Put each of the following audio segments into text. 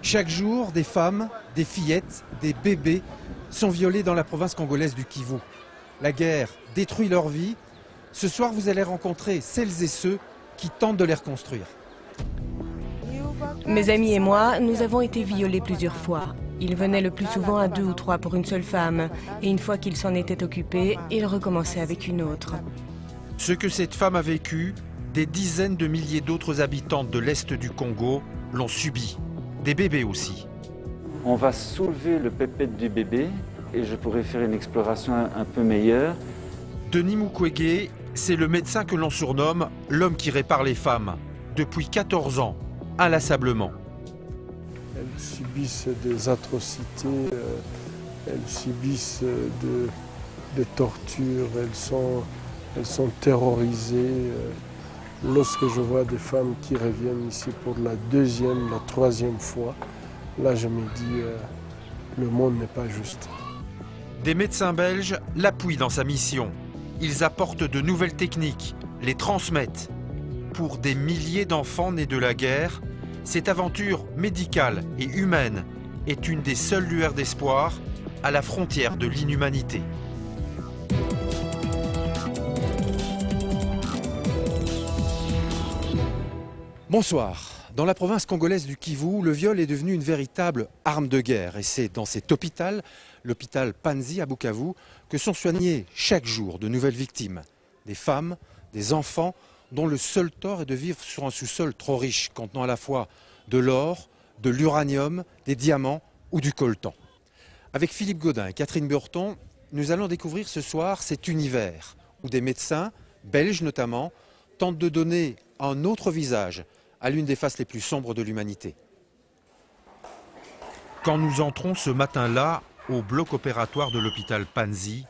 Chaque jour, des femmes, des fillettes, des bébés sont violés dans la province congolaise du Kivu. La guerre détruit leur vie. Ce soir, vous allez rencontrer celles et ceux qui tentent de les reconstruire. Mes amis et moi, nous avons été violés plusieurs fois. Ils venaient le plus souvent à 2 ou 3 pour une seule femme. Et une fois qu'ils s'en étaient occupés, ils recommençaient avec une autre. Ce que cette femme a vécu, des dizaines de milliers d'autres habitantes de l'Est du Congo l'ont subi. Des bébés aussi. On va soulever le pépette du bébé et je pourrais faire une exploration un peu meilleure. Denis Mukwege, c'est le médecin que l'on surnomme l'homme qui répare les femmes. Depuis 14 ans, inlassablement. Elles subissent des atrocités, elles subissent des tortures, elles sont terrorisées. Lorsque je vois des femmes qui reviennent ici pour la 2e, la 3e fois, là je me dis le monde n'est pas juste. Des médecins belges l'appuient dans sa mission. Ils apportent de nouvelles techniques, les transmettent. Pour des milliers d'enfants nés de la guerre, cette aventure médicale et humaine est une des seules lueurs d'espoir à la frontière de l'inhumanité. Bonsoir. Dans la province congolaise du Kivu, le viol est devenu une véritable arme de guerre. Et c'est dans cet hôpital, l'hôpital Panzi à Bukavu, que sont soignées chaque jour de nouvelles victimes. Des femmes, des enfants, dont le seul tort est de vivre sur un sous-sol trop riche, contenant à la fois de l'or, de l'uranium, des diamants ou du coltan. Avec Philippe Gaudin et Catherine Burton, nous allons découvrir ce soir cet univers où des médecins, belges notamment, tentent de donner un autre visage à l'une des faces les plus sombres de l'humanité. Quand nous entrons ce matin-là au bloc opératoire de l'hôpital Panzi,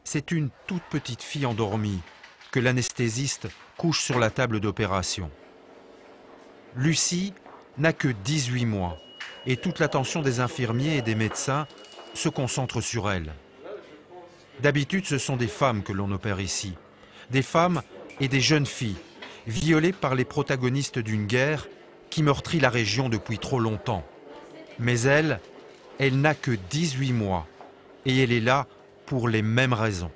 c'est une toute petite fille endormie que l'anesthésiste couche sur la table d'opération. Lucie n'a que 18 mois et toute l'attention des infirmiers et des médecins se concentre sur elle. D'habitude, ce sont des femmes que l'on opère ici, des femmes et des jeunes filles violées par les protagonistes d'une guerre qui meurtrit la région depuis trop longtemps. Mais elle n'a que 18 mois et elle est là pour les mêmes raisons.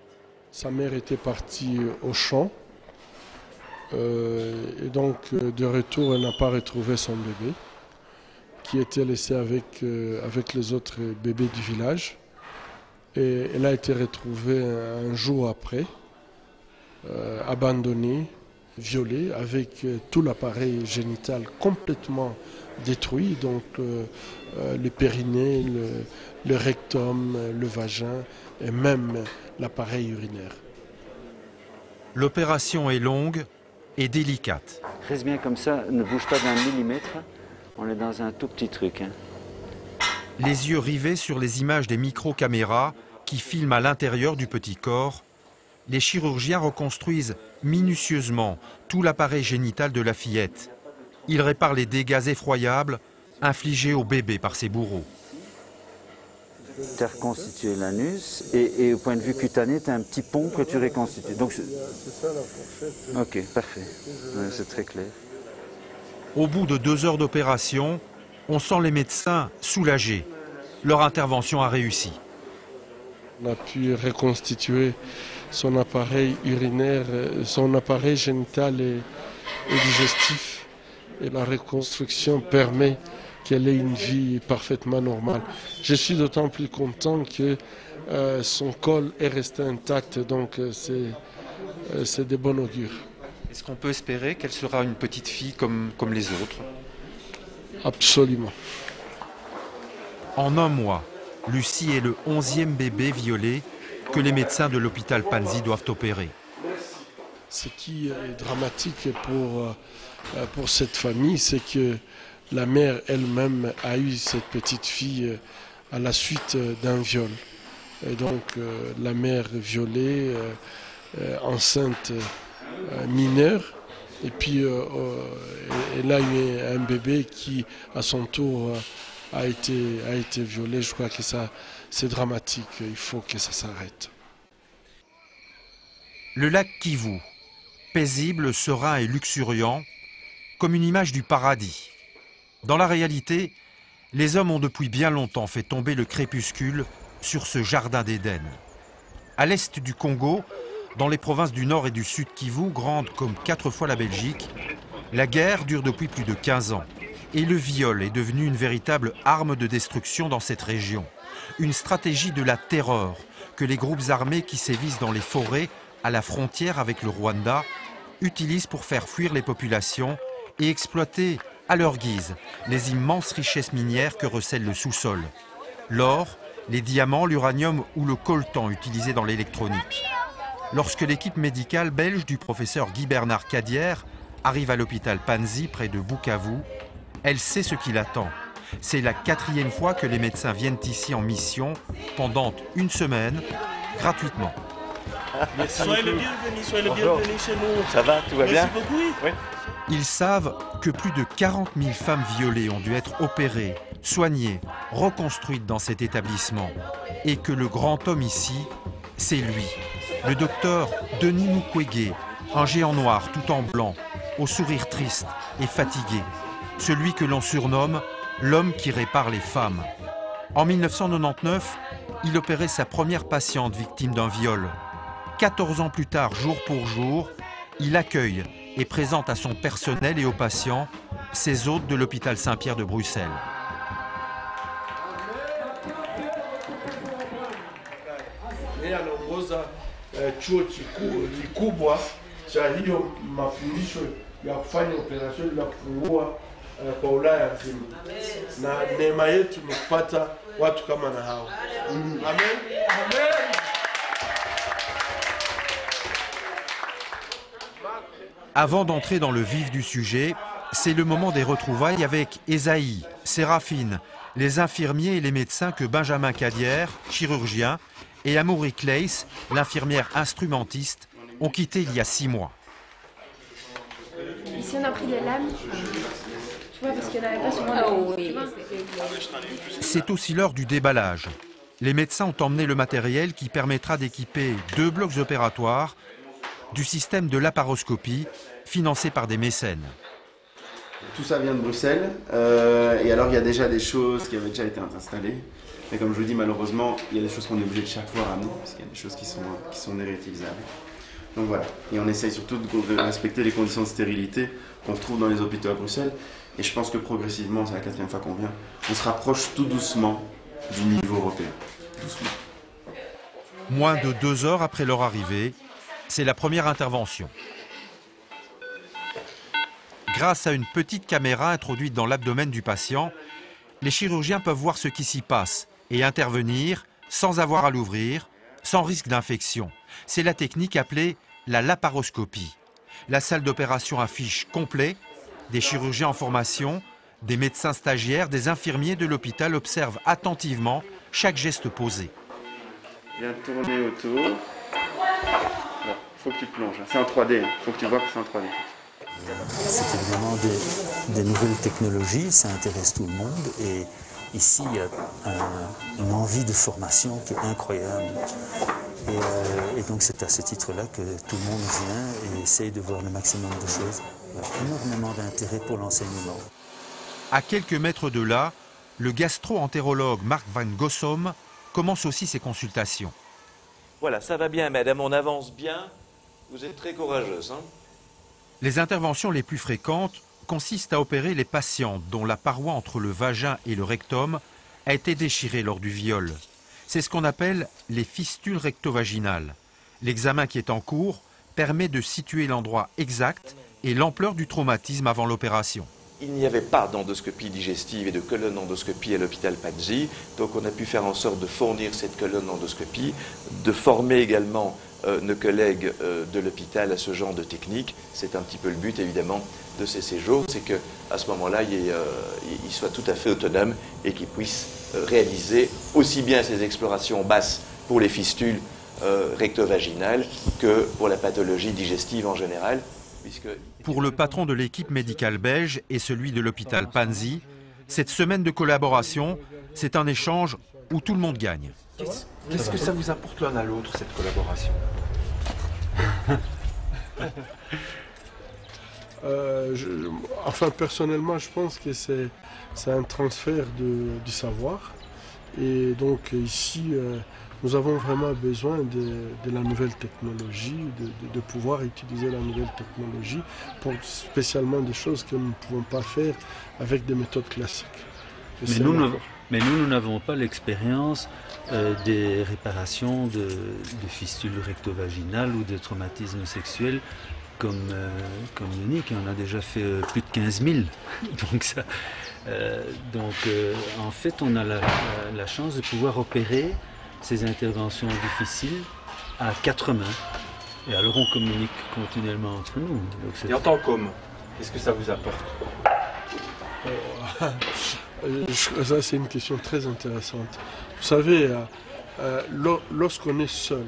Sa mère était partie au champ et donc de retour elle n'a pas retrouvé son bébé qui était laissé avec les autres bébés du village. Et elle a été retrouvée un jour après, abandonnée, violée, avec tout l'appareil génital complètement détruit, donc le périnée, le rectum, le vagin et même l'appareil urinaire. L'opération est longue et délicate. Reste bien comme ça, ne bouge pas d'un millimètre, on est dans un tout petit truc. Les yeux rivés sur les images des micro-caméras qui filment à l'intérieur du petit corps, les chirurgiens reconstruisent minutieusement tout l'appareil génital de la fillette. Ils réparent les dégâts effroyables infligés au bébé par ses bourreaux. Tu as reconstitué l'anus et au point de vue cutané, tu as un petit pont que tu reconstitues. Donc, C'est ça la fourchette. ok, parfait, ouais, c'est très clair. Au bout de 2 heures d'opération, on sent les médecins soulagés. Leur intervention a réussi. On a pu reconstituer son appareil urinaire, son appareil génital et digestif. Et la reconstruction permet qu'elle ait une vie parfaitement normale. Je suis d'autant plus content que son col est resté intact, donc c'est de bon augure. Est-ce qu'on peut espérer qu'elle sera une petite fille comme les autres? Absolument. En un mois, Lucie est le 11e bébé violé que les médecins de l'hôpital Panzi doivent opérer. Ce qui est dramatique pour cette famille, c'est que la mère elle-même a eu cette petite fille à la suite d'un viol. Et donc la mère violée, enceinte mineure, et puis elle a eu un bébé qui à son tour a été violé. Je crois que ça c'est dramatique, il faut que ça s'arrête. Le lac Kivu, paisible, serein et luxuriant, comme une image du paradis. Dans la réalité, Les hommes ont depuis bien longtemps fait tomber le crépuscule sur ce jardin d'Éden. À l'est du Congo, dans les provinces du Nord et du Sud Kivu, grandes comme 4 fois la Belgique, la guerre dure depuis plus de 15 ans. Et le viol est devenu une véritable arme de destruction dans cette région. Une stratégie de la terreur que les groupes armés qui sévissent dans les forêts à la frontière avec le Rwanda utilisent pour faire fuir les populations et exploiter à leur guise les immenses richesses minières que recèle le sous-sol. L'or, les diamants, l'uranium ou le coltan utilisés dans l'électronique. Lorsque l'équipe médicale belge du professeur Guy Bernard Cadière arrive à l'hôpital Panzi près de Bukavu, elle sait ce qui l'attend. C'est la 4e fois que les médecins viennent ici en mission pendant une semaine, gratuitement. Soyez le bienvenu chez nous. Ça va, tout va bien? Merci beaucoup. Oui. Ils savent que plus de 40 000 femmes violées ont dû être opérées, soignées, reconstruites dans cet établissement. Et que le grand homme ici, c'est lui, le docteur Denis Mukwege, un géant noir tout en blanc, au sourire triste et fatigué. Celui que l'on surnomme l'homme qui répare les femmes. En 1999, il opérait sa première patiente victime d'un viol. 14 ans plus tard, jour pour jour, il accueille et présente à son personnel et aux patients ses hôtes de l'hôpital Saint-Pierre de Bruxelles. Chuo kikubwa cha hiyo mafundisho ya kufanya operesheni na kufungua kwa Ulaya nzima, na neema yetu ni kupata watu kama na hao. Amen. Amen. Avant d'entrer dans le vif du sujet, c'est le moment des retrouvailles avec Esaïe, Séraphine, les infirmiers et les médecins que Benjamin Cadière, chirurgien, et Amaury Claes, l'infirmière instrumentiste, ont quitté il y a 6 mois. Ici on a pris des lames, tu vois, parce qu'il n'y en avait pas souvent. C'est aussi l'heure du déballage. Les médecins ont emmené le matériel qui permettra d'équiper 2 blocs opératoires du système de laparoscopie financé par des mécènes. Tout ça vient de Bruxelles, et alors il y a déjà des choses qui avaient déjà été installées. Mais comme je vous dis, malheureusement, il y a des choses qu'on est obligé de chaque fois ramener, parce qu'il y a des choses qui sont réutilisables. Donc voilà, et on essaye surtout de respecter les conditions de stérilité qu'on retrouve dans les hôpitaux à Bruxelles. Et je pense que progressivement, c'est la 4e fois qu'on vient, on se rapproche tout doucement du niveau européen. Doucement. Moins de 2 heures après leur arrivée, c'est la première intervention. Grâce à une petite caméra introduite dans l'abdomen du patient, les chirurgiens peuvent voir ce qui s'y passe et intervenir sans avoir à l'ouvrir, sans risque d'infection. C'est la technique appelée la laparoscopie. La salle d'opération affiche complet, des chirurgiens en formation, des médecins stagiaires, des infirmiers de l'hôpital observent attentivement chaque geste posé. Bien tourner autour. Il faut que tu plonges, c'est en 3D, il faut que tu vois que c'est en 3D. C'est évidemment des nouvelles technologies, ça intéresse tout le monde et ici il y a une envie de formation qui est incroyable. Et donc c'est à ce titre-là que tout le monde vient et essaye de voir le maximum de choses. Il y a énormément d'intérêt pour l'enseignement. À quelques mètres de là, le gastro-entérologue Marc Van Gossom commence aussi ses consultations. Voilà, ça va bien, madame, on avance bien. Vous êtes très courageuse, hein? Les interventions les plus fréquentes consistent à opérer les patientes dont la paroi entre le vagin et le rectum a été déchirée lors du viol. C'est ce qu'on appelle les fistules rectovaginales. L'examen qui est en cours permet de situer l'endroit exact et l'ampleur du traumatisme avant l'opération. Il n'y avait pas d'endoscopie digestive et de colonne endoscopie à l'hôpital Panzi, donc on a pu faire en sorte de fournir cette colonne endoscopie, de former également nos collègues de l'hôpital à ce genre de technique. C'est un petit peu le but évidemment de ces séjours, c'est qu'à ce moment-là, ils soient tout à fait autonomes et qu'ils puissent réaliser aussi bien ces explorations basses pour les fistules rectovaginales que pour la pathologie digestive en général. Pour le patron de l'équipe médicale belge et celui de l'hôpital Panzi, cette semaine de collaboration, c'est un échange où tout le monde gagne. Qu'est-ce que ça vous apporte l'un à l'autre, cette collaboration? Enfin, personnellement, je pense que c'est un transfert du savoir. Et donc ici, nous avons vraiment besoin de la nouvelle technologie, de pouvoir utiliser la nouvelle technologie pour spécialement des choses que nous ne pouvons pas faire avec des méthodes classiques. Mais nous n'avons pas l'expérience des réparations de fistules recto-vaginales ou de traumatismes sexuels comme Yannick. On a déjà fait plus de 15 000. En fait, on a la chance de pouvoir opérer ces interventions difficiles à 4 mains. Et alors on communique continuellement entre nous. Et en tant qu'homme, qu'est-ce que ça vous apporte? Ça, c'est une question très intéressante. Vous savez, lorsqu'on est seul,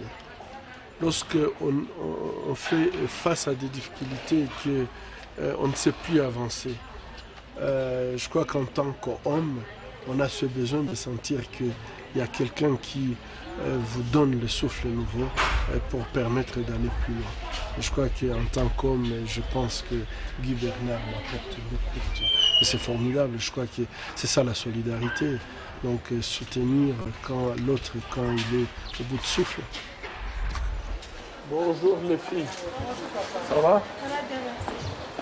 lorsqu'on fait face à des difficultés et qu'on ne sait plus avancer, je crois qu'en tant qu'homme, on a ce besoin de sentir qu'il y a quelqu'un qui vous donne le souffle nouveau pour permettre d'aller plus loin. Et je crois qu'en tant qu'homme, je pense que Guy Bernard m'apporte beaucoup de ça. Et c'est formidable, je crois que c'est ça la solidarité. Donc soutenir quand l'autre, quand il est au bout de souffle. Bonjour les filles, ça va?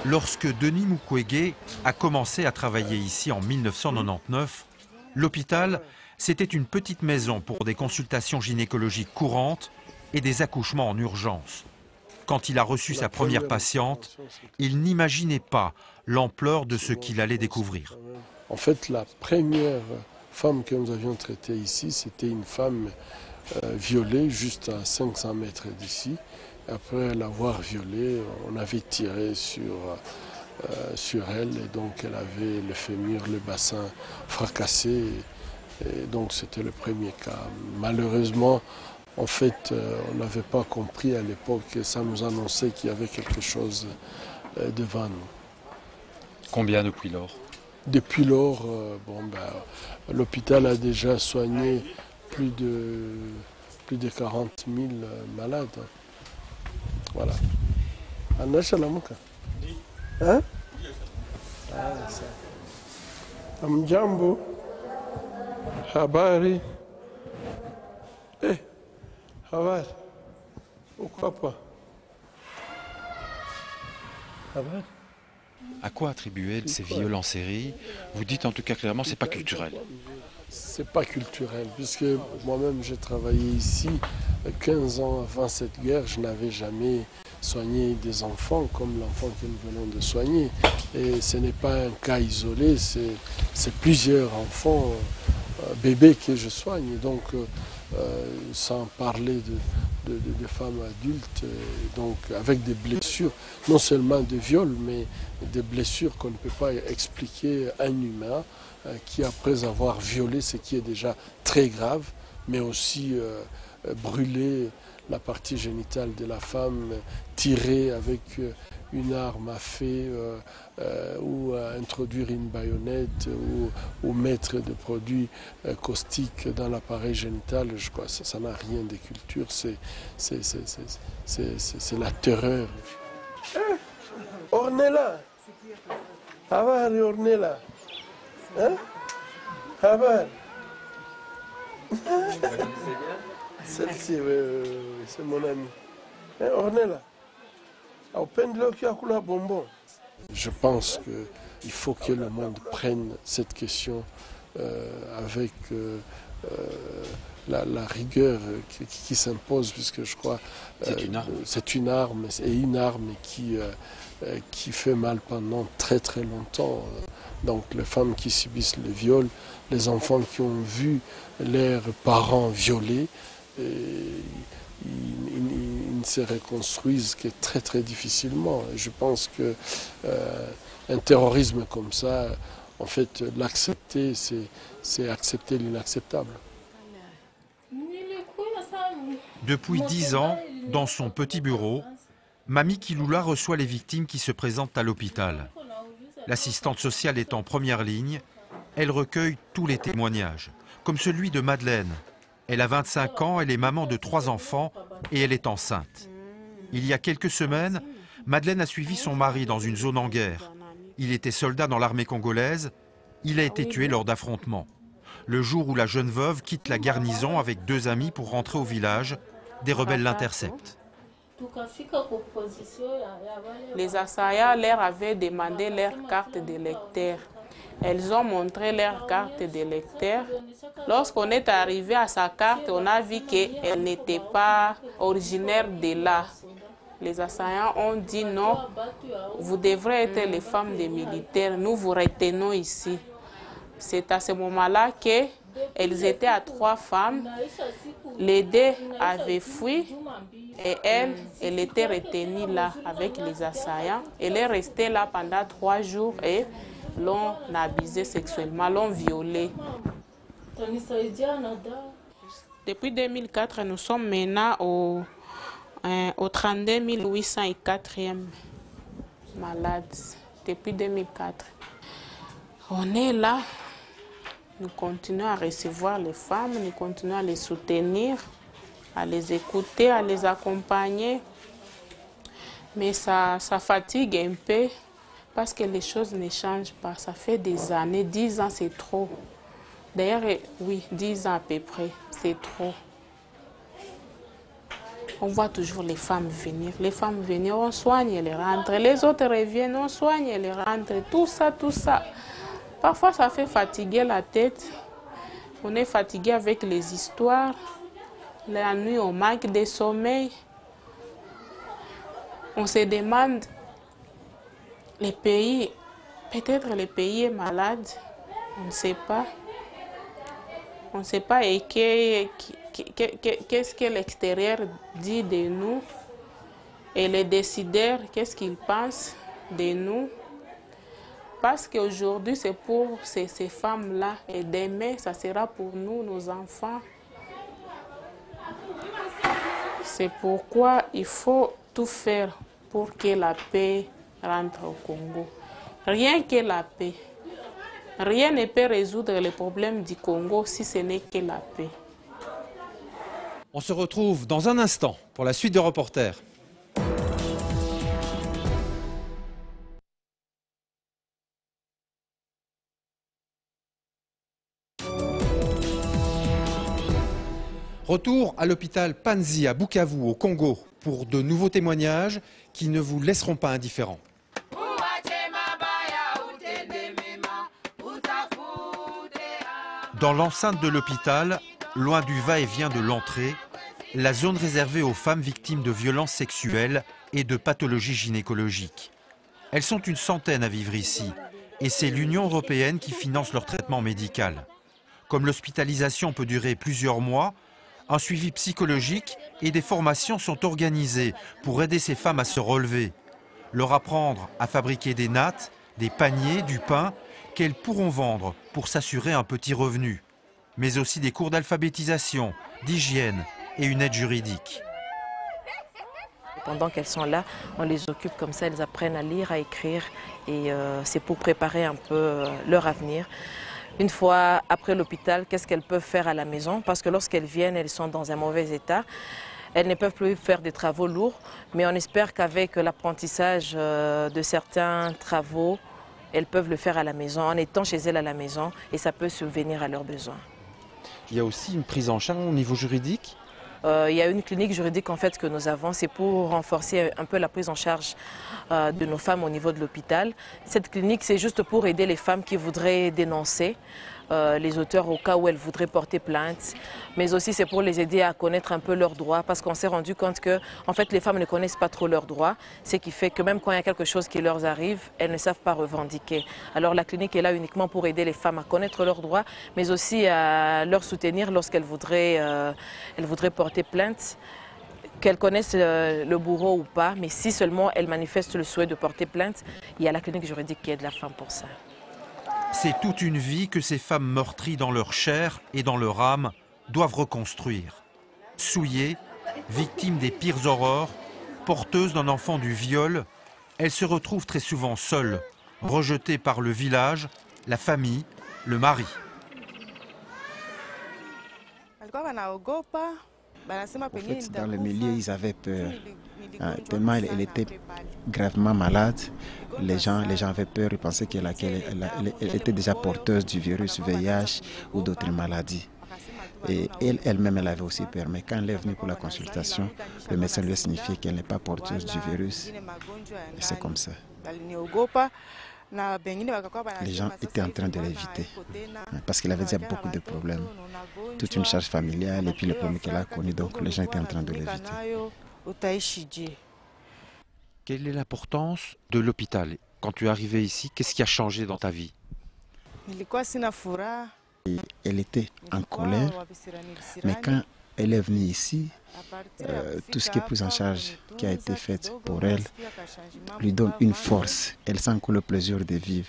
Lorsque Denis Mukwege a commencé à travailler ici en 1999, l'hôpital, c'était une petite maison pour des consultations gynécologiques courantes et des accouchements en urgence. Quand il a reçu sa première patiente, il n'imaginait pas l'ampleur de ce qu'il allait découvrir. En fait, la première femme que nous avions traitée ici, c'était une femme violée juste à 500 mètres d'ici. Après l'avoir violée, on avait tiré sur elle et donc elle avait le fémur, le bassin fracassé. Et donc c'était le premier cas. Malheureusement, en fait, on n'avait pas compris à l'époque que ça nous annonçait qu'il y avait quelque chose devant nous. Combien depuis lors? Depuis lors, l'hôpital a déjà soigné plus de 40 000 malades. Voilà. Hein? Ah, ça. Amjambo. Habari. Habari. Pourquoi pas? Habari. À quoi attribuer ces viols en série? Vous dites en tout cas clairement c'est pas culturel. C'est pas culturel, puisque moi-même j'ai travaillé ici 15 ans avant cette guerre, je n'avais jamais soigné des enfants comme l'enfant que nous venons de soigner. Et ce n'est pas un cas isolé, c'est plusieurs enfants, bébés que je soigne. Donc, sans parler de femmes adultes, donc avec des blessures, non seulement de viol, mais des blessures qu'on ne peut pas expliquer à un humain qui, après avoir violé, ce qui est déjà très grave, mais aussi brûler la partie génitale de la femme, tirer avec une arme à feu ou introduire une baïonnette ou mettre des produits caustiques dans l'appareil génital, je crois que ça n'a rien de culture, c'est la terreur. Ornella, Habari Ornella, hein? Habari. Celle-ci, c'est mon ami. Hein, Ornella. Je pense qu'il faut que le monde prenne cette question avec la rigueur qui s'impose, puisque je crois que c'est une arme et une arme qui fait mal pendant très très longtemps. Donc les femmes qui subissent le viol, les enfants qui ont vu leurs parents violés, ils ne se reconstruisent que très très difficilement. Et je pense qu'un terrorisme comme ça, en fait, l'accepter, c'est accepter l'inacceptable. Depuis 10 ans, dans son petit bureau, Mamie Kiloula reçoit les victimes qui se présentent à l'hôpital. L'assistante sociale est en première ligne. Elle recueille tous les témoignages, comme celui de Madeleine. Elle a 25 ans, elle est maman de 3 enfants et elle est enceinte. Il y a quelques semaines, Madeleine a suivi son mari dans une zone en guerre. Il était soldat dans l'armée congolaise. Il a été tué lors d'affrontements. Le jour où la jeune veuve quitte la garnison avec 2 amis pour rentrer au village, des rebelles l'interceptent. Les assaillants leur avaient demandé leur carte d'électeur. Elles ont montré leur carte d'électeur. Lorsqu'on est arrivé à sa carte, on a vu qu'elle n'était pas originaire de là. Les assaillants ont dit non, vous devrez être les femmes des militaires, nous vous retenons ici. C'est à ce moment-là qu'elles étaient à 3 femmes. Les 2 avaient fui et elle était retenue là avec les assaillants. Elle est restée là pendant 3 jours et l'ont abusée sexuellement, l'ont violée. Depuis 2004, nous sommes maintenant au 32 804e malade. Depuis 2004. On est là. Nous continuons à recevoir les femmes, nous continuons à les soutenir, à les écouter, à les accompagner. Mais ça fatigue un peu parce que les choses ne changent pas. Ça fait des années, 10 ans c'est trop. D'ailleurs, oui, 10 ans à peu près, c'est trop. On voit toujours les femmes venir. Les femmes venir, on soigne, elles rentrent. Les autres reviennent, on soigne, elles rentrent. Tout ça, tout ça. Parfois, ça fait fatiguer la tête. On est fatigué avec les histoires. La nuit, on manque de sommeil. On se demande, les pays, peut-être le pays est malade. On ne sait pas. On ne sait pas et qu'est-ce que l'extérieur dit de nous. Et les décideurs, qu'est-ce qu'ils pensent de nous. Parce qu'aujourd'hui, c'est pour ces femmes-là. Et demain, ça sera pour nous, nos enfants. C'est pourquoi il faut tout faire pour que la paix rentre au Congo. Rien que la paix. Rien ne peut résoudre les problèmes du Congo si ce n'est que la paix. On se retrouve dans un instant pour la suite de Reporters. Retour à l'hôpital Panzi à Bukavu, au Congo, pour de nouveaux témoignages qui ne vous laisseront pas indifférents. Dans l'enceinte de l'hôpital, loin du va-et-vient de l'entrée, la zone réservée aux femmes victimes de violences sexuelles et de pathologies gynécologiques. Elles sont une centaine à vivre ici, et c'est l'Union européenne qui finance leur traitement médical. Comme l'hospitalisation peut durer plusieurs mois, un suivi psychologique et des formations sont organisées pour aider ces femmes à se relever, leur apprendre à fabriquer des nattes, des paniers, du pain, qu'elles pourront vendre pour s'assurer un petit revenu, mais aussi des cours d'alphabétisation, d'hygiène et une aide juridique. Pendant qu'elles sont là, on les occupe comme ça, elles apprennent à lire, à écrire et c'est pour préparer un peu leur avenir. Une fois après l'hôpital, qu'est-ce qu'elles peuvent faire à la maison? Parce que lorsqu'elles viennent, elles sont dans un mauvais état. Elles ne peuvent plus faire des travaux lourds, mais on espère qu'avec l'apprentissage de certains travaux, elles peuvent le faire à la maison, en étant chez elles à la maison, et ça peut subvenir à leurs besoins. Il y a aussi une prise en charge au niveau juridique? Il y a une clinique juridique en fait que nous avons, c'est pour renforcer un peu la prise en charge de nos femmes au niveau de l'hôpital. Cette clinique, c'est juste pour aider les femmes qui voudraient dénoncer les auteurs au cas où elles voudraient porter plainte, mais aussi c'est pour les aider à connaître un peu leurs droits, parce qu'on s'est rendu compte que en fait, les femmes ne connaissent pas trop leurs droits, ce qui fait que même quand il y a quelque chose qui leur arrive, elles ne savent pas revendiquer. Alors la clinique est là uniquement pour aider les femmes à connaître leurs droits, mais aussi à leur soutenir lorsqu'elles voudraient porter plainte, qu'elles connaissent le bourreau ou pas, mais si seulement elles manifestent le souhait de porter plainte, il y a la clinique juridique qui aide la femme pour ça. C'est toute une vie que ces femmes meurtries dans leur chair et dans leur âme doivent reconstruire. Souillées, victimes des pires horreurs, porteuses d'un enfant du viol, elles se retrouvent très souvent seules, rejetées par le village, la famille, le mari. En fait, dans le milieu, ils avaient peur, tellement elle était gravement malade. Les gens avaient peur, ils pensaient qu'elle était déjà porteuse du virus VIH ou d'autres maladies. Et elle-même, elle avait aussi peur. Mais quand elle est venue pour la consultation, le médecin lui a signifié qu'elle n'est pas porteuse du virus. Et c'est comme ça. Les gens étaient en train de l'éviter parce qu'elle avait déjà beaucoup de problèmes. Toute une charge familiale et puis le problème qu'elle a connu. Donc les gens étaient en train de l'éviter. Quelle est l'importance de l'hôpital? Quand tu es arrivé ici, qu'est-ce qui a changé dans ta vie? Elle était en colère, mais quand elle est venue ici, tout ce qui est pris en charge qui a été fait pour elle lui donne une force. Elle sent encore le plaisir de vivre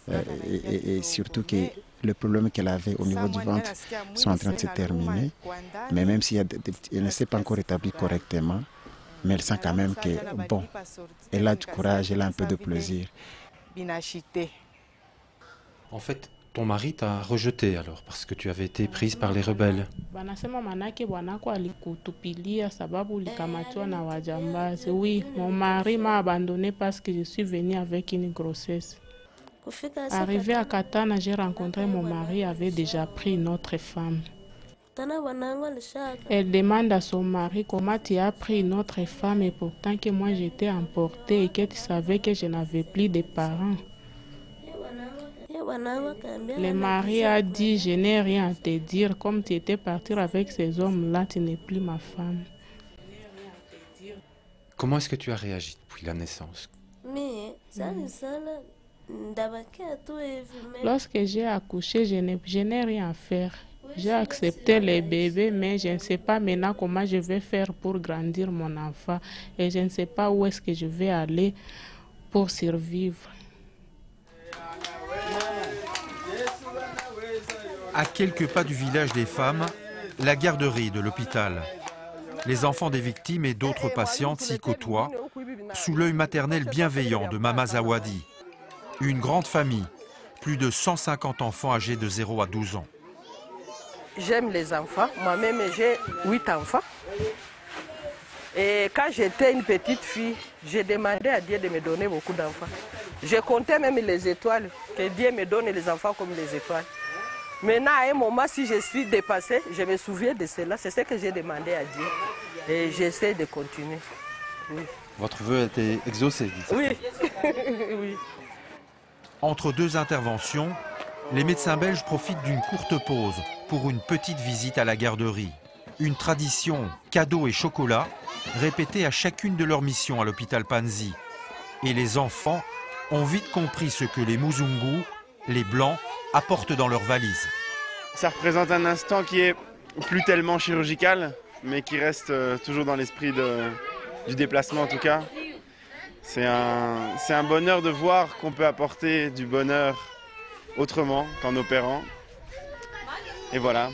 et surtout que le problème qu'elle avait au niveau du ventre sont en train de se terminer. Mais même si elle ne s'est pas encore établie correctement, mais elle sent quand même que, bon, elle a du courage, elle a un peu de plaisir. En fait, ton mari t'a rejeté alors, parce que tu avais été prise par les rebelles. Oui, mon mari m'a abandonné parce que je suis venue avec une grossesse. Arrivé à Katana, j'ai rencontré mon mari, avait déjà pris une autre femme. Elle demande à son mari comment tu as pris une autre femme et pourtant que moi j'étais emportée et que tu savais que je n'avais plus de parents. Le mari a dit, je n'ai rien à te dire, comme tu étais parti avec ces hommes-là, tu n'es plus ma femme. Comment est-ce que tu as réagi depuis la naissance? Lorsque j'ai accouché, je n'ai rien à faire. J'ai accepté les bébés, mais je ne sais pas maintenant comment je vais faire pour grandir mon enfant. Et je ne sais pas où est-ce que je vais aller pour survivre. À quelques pas du village des femmes, la garderie de l'hôpital. Les enfants des victimes et d'autres patientes s'y côtoient, sous l'œil maternel bienveillant de Mama Zawadi. Une grande famille, plus de 150 enfants âgés de 0 à 12 ans. J'aime les enfants, moi-même j'ai 8 enfants. Et quand j'étais une petite fille, j'ai demandé à Dieu de me donner beaucoup d'enfants. Je comptais même les étoiles, que Dieu me donne les enfants comme les étoiles. Maintenant, à un moment, si je suis dépassée, je me souviens de cela. C'est ce que j'ai demandé à Dieu. Et j'essaie de continuer. Oui. Votre vœu a été exaucé, dit-il. Oui. Oui. Entre deux interventions, les médecins belges profitent d'une courte pause pour une petite visite à la garderie. Une tradition cadeau et chocolat répétée à chacune de leurs missions à l'hôpital Panzi. Et les enfants ont vite compris ce que les Muzungu, les Blancs, apportent dans leurs valises. Ça représente un instant qui est plus tellement chirurgical, mais qui reste toujours dans l'esprit du déplacement en tout cas. C'est un bonheur de voir qu'on peut apporter du bonheur autrement qu'en opérant. Et voilà,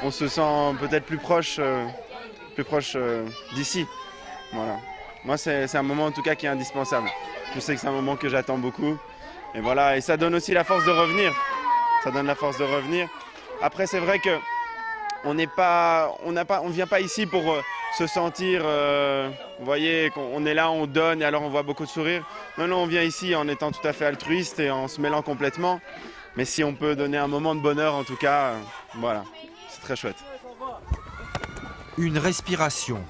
on se sent peut-être plus proche d'ici. Voilà. Moi, c'est un moment en tout cas qui est indispensable. Je sais que c'est un moment que j'attends beaucoup. Et voilà, et ça donne aussi la force de revenir. Ça donne la force de revenir. Après, c'est vrai que on ne vient pas ici pour se sentir, vous voyez, qu'on est là, on donne et alors on voit beaucoup de sourires. Non, non, on vient ici en étant tout à fait altruiste et en se mêlant complètement. Mais si on peut donner un moment de bonheur, en tout cas, voilà, c'est très chouette. Une respiration,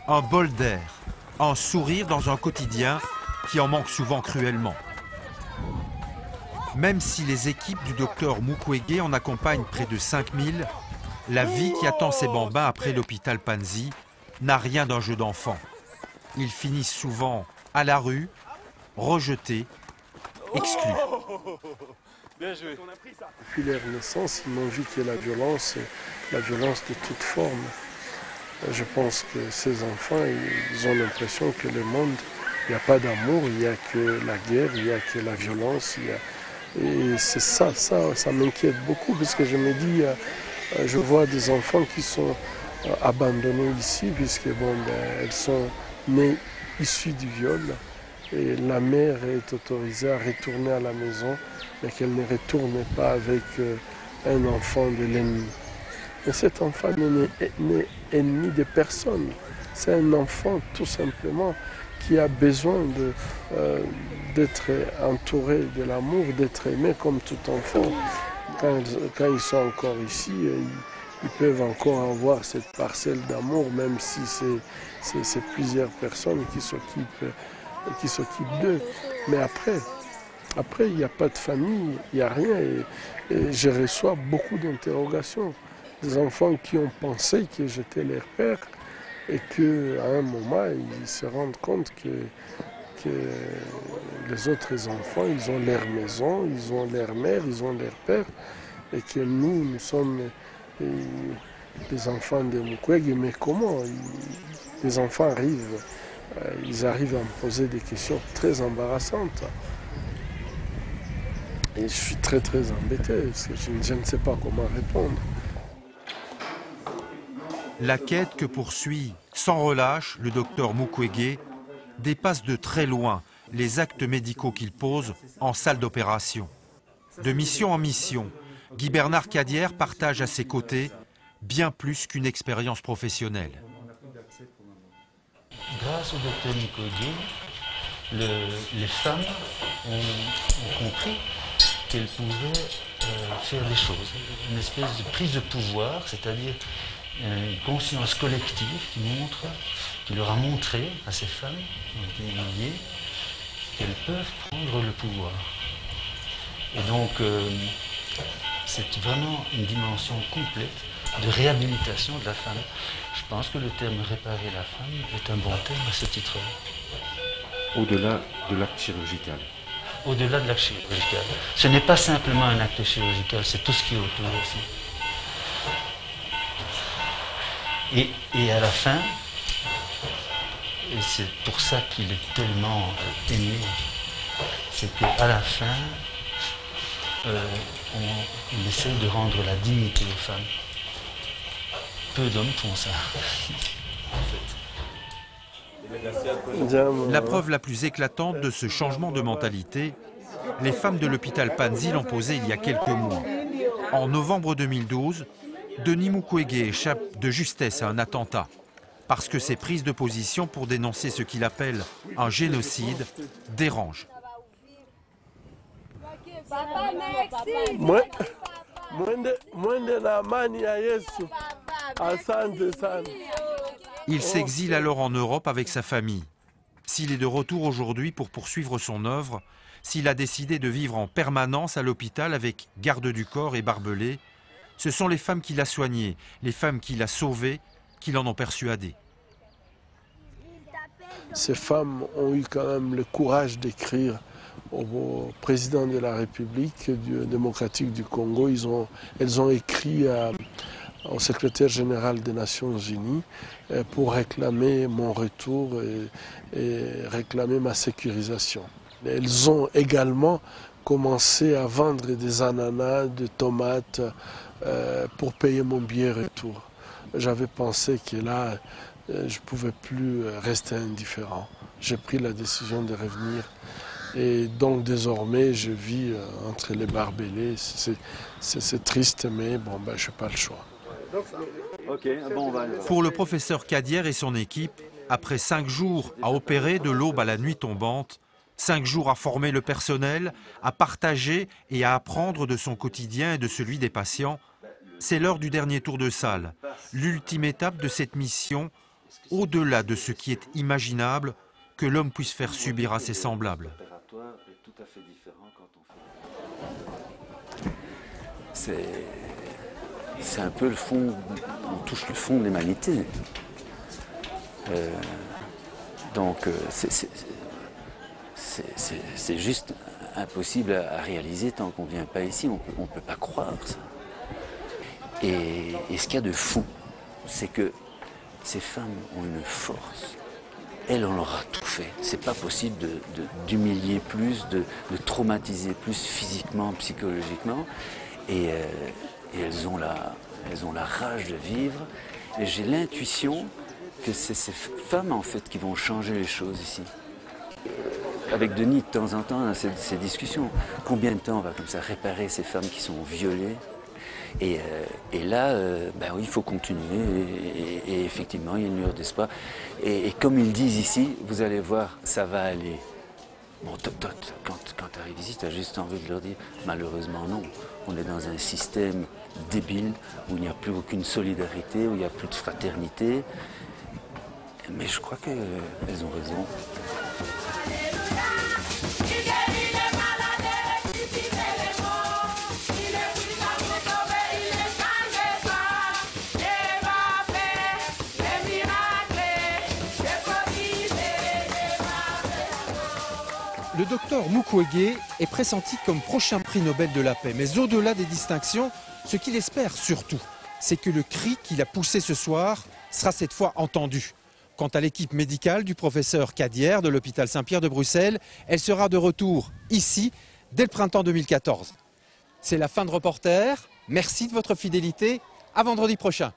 un bol d'air, un sourire dans un quotidien qui en manque souvent cruellement. Même si les équipes du docteur Mukwege en accompagnent près de 5000, la vie qui attend ces bambins après l'hôpital Panzi n'a rien d'un jeu d'enfant. Ils finissent souvent à la rue, rejetés, exclus. Bien joué. Depuis leur naissance, ils n'ont vu que la violence de toute forme. Je pense que ces enfants, ils ont l'impression que le monde, il n'y a pas d'amour, il n'y a que la guerre, il n'y a que la violence. Et c'est ça m'inquiète beaucoup parce que je me dis, je vois des enfants qui sont abandonnés ici puisque elles sont nées issues du viol et la mère est autorisée à retourner à la maison mais qu'elle ne retourne pas avec un enfant de l'ennemi. Mais cet enfant n'est ennemi de personne. C'est un enfant tout simplement qui a besoin d'être entouré de l'amour, d'être aimé comme tout enfant. Quand ils sont encore ici, ils peuvent encore avoir cette parcelle d'amour, même si c'est plusieurs personnes qui s'occupent d'eux. Mais après, il n'y a pas de famille, il n'y a rien. Et je reçois beaucoup d'interrogations. Des enfants qui ont pensé que j'étais leur père et qu'à un moment, ils se rendent compte que les autres enfants, ils ont leur maison, ils ont leur mère, ils ont leur père, et que nous sommes les enfants de Mukwege. Mais comment les enfants arrivent, ils arrivent à me poser des questions très embarrassantes. Et je suis très embêté, parce que je ne sais pas comment répondre. La quête que poursuit sans relâche le docteur Mukwege dépasse de très loin les actes médicaux qu'il pose en salle d'opération. De mission en mission, Guy Bernard Cadière partage à ses côtés bien plus qu'une expérience professionnelle. Grâce au docteur Mukwege, les femmes ont compris qu'elles pouvaient faire des choses. Une espèce de prise de pouvoir, c'est-à-dire une conscience collective qui leur a montré à ces femmes qui ont été humiliées qu'elles peuvent prendre le pouvoir. Et donc, c'est vraiment une dimension complète de réhabilitation de la femme. Je pense que le terme « réparer la femme » est un bon terme à ce titre-là. Au-delà de l'acte chirurgical. Au-delà de l'acte chirurgical. Ce n'est pas simplement un acte chirurgical, c'est tout ce qui est autour aussi. Et à la fin, et c'est pour ça qu'il est tellement aimé, c'est qu'à la fin, on essaie de rendre la dignité aux femmes. Peu d'hommes font ça, en fait. La preuve la plus éclatante de ce changement de mentalité, les femmes de l'hôpital Panzi l'ont posée il y a quelques mois. En novembre 2012, Denis Mukwege échappe de justesse à un attentat parce que ses prises de position pour dénoncer ce qu'il appelle un génocide dérangent. Il s'exile alors en Europe avec sa famille. S'il est de retour aujourd'hui pour poursuivre son œuvre, s'il a décidé de vivre en permanence à l'hôpital avec garde du corps et barbelé, ce sont les femmes qu'il a soignées, les femmes qu'il a sauvées, qui l'en ont persuadé. Ces femmes ont eu quand même le courage d'écrire au président de la République démocratique du Congo. Elles ont écrit au secrétaire général des Nations Unies pour réclamer mon retour et réclamer ma sécurisation. Elles ont également commencé à vendre des ananas, des tomates pour payer mon billet retour. J'avais pensé que là, je ne pouvais plus rester indifférent. J'ai pris la décision de revenir. Et donc désormais, je vis entre les barbelés. C'est triste, mais bon, je n'ai pas le choix. Pour le professeur Cadière et son équipe, après 5 jours à opérer de l'aube à la nuit tombante, 5 jours à former le personnel, à partager et à apprendre de son quotidien et de celui des patients, c'est l'heure du dernier tour de salle, l'ultime étape de cette mission, au-delà de ce qui est imaginable que l'homme puisse faire subir à ses semblables. C'est un peu le fond, on touche le fond de l'humanité. Donc c'est juste impossible à réaliser tant qu'on ne vient pas ici, on ne peut pas croire ça. Et ce qu'il y a de fou, c'est que ces femmes ont une force. Elles, on leur a tout fait. C'est pas possible d'humilier plus, de traumatiser plus physiquement, psychologiquement. Et elles ont la rage de vivre. Et j'ai l'intuition que c'est ces femmes, en fait, qui vont changer les choses ici. Avec Denis, de temps en temps, on a ces discussions. Combien de temps on va comme ça réparer ces femmes qui sont violées? Et là, ben oui, il faut continuer et effectivement, il y a une lueur d'espoir. Et comme ils disent ici, vous allez voir, ça va aller. Bon, quand tu arrives ici, tu as juste envie de leur dire, malheureusement non. On est dans un système débile où il n'y a plus aucune solidarité, où il n'y a plus de fraternité. Mais je crois qu'elles ont raison. Le docteur Mukwege est pressenti comme prochain prix Nobel de la paix. Mais au-delà des distinctions, ce qu'il espère surtout, c'est que le cri qu'il a poussé ce soir sera cette fois entendu. Quant à l'équipe médicale du professeur Cadière de l'hôpital Saint-Pierre de Bruxelles, elle sera de retour ici dès le printemps 2014. C'est la fin de Reporter. Merci de votre fidélité. À vendredi prochain.